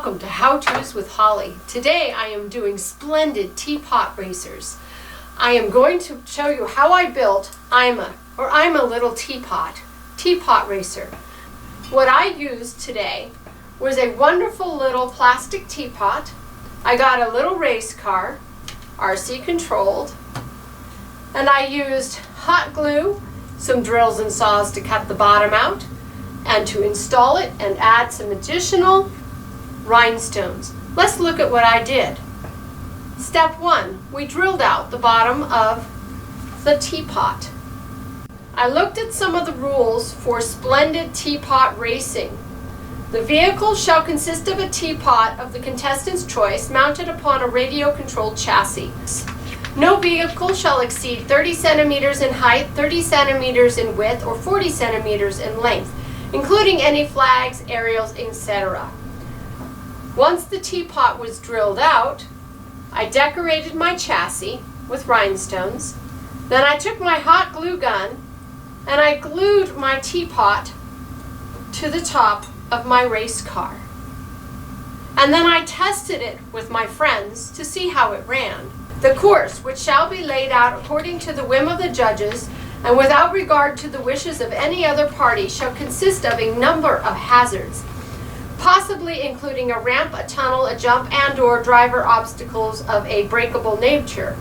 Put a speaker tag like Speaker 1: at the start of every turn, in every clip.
Speaker 1: welcome to How To's with Holly. Today I am doing Splendid Teapot Racers. I am going to show you how I built I'm a little teapot racer. What I used today was a wonderful little plastic teapot. I got a little race car, RC controlled, and I used hot glue, some drills and saws to cut the bottom out, and to install it and add some additional rhinestones. Let's look at what I did. Step 1, we drilled out the bottom of the teapot. I looked at some of the rules for Splendid Teapot Racing. The vehicle shall consist of a teapot of the contestant's choice mounted upon a radio-controlled chassis. No vehicle shall exceed 30 centimeters in height, 30 centimeters in width, or 40 centimeters in length, including any flags, aerials, etc. Once the teapot was drilled out, I decorated my chassis with rhinestones. Then I took my hot glue gun and I glued my teapot to the top of my race car. And then I tested it with my friends to see how it ran. The course, which shall be laid out according to the whim of the judges and without regard to the wishes of any other party, shall consist of a number of hazards, possibly including a ramp, a tunnel, a jump, and/or driver obstacles of a breakable nature.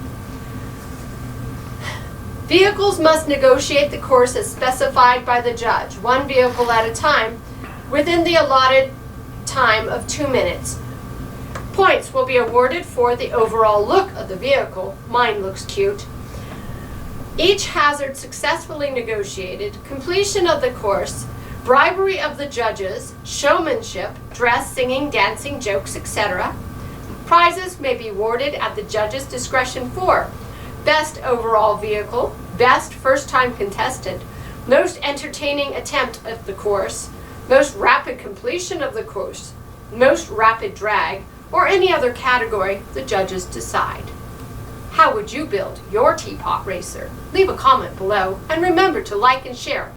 Speaker 1: Vehicles must negotiate the course as specified by the judge, one vehicle at a time, within the allotted time of 2 minutes. Points will be awarded for the overall look of the vehicle. Mine looks cute. Each hazard successfully negotiated, completion of the course, bribery of the judges, showmanship, dress, singing, dancing, jokes, etc. Prizes may be awarded at the judge's discretion for best overall vehicle, best first-time contestant, most entertaining attempt at the course, most rapid completion of the course, most rapid drag, or any other category the judges decide. How would you build your teapot racer? Leave a comment below and remember to like and share.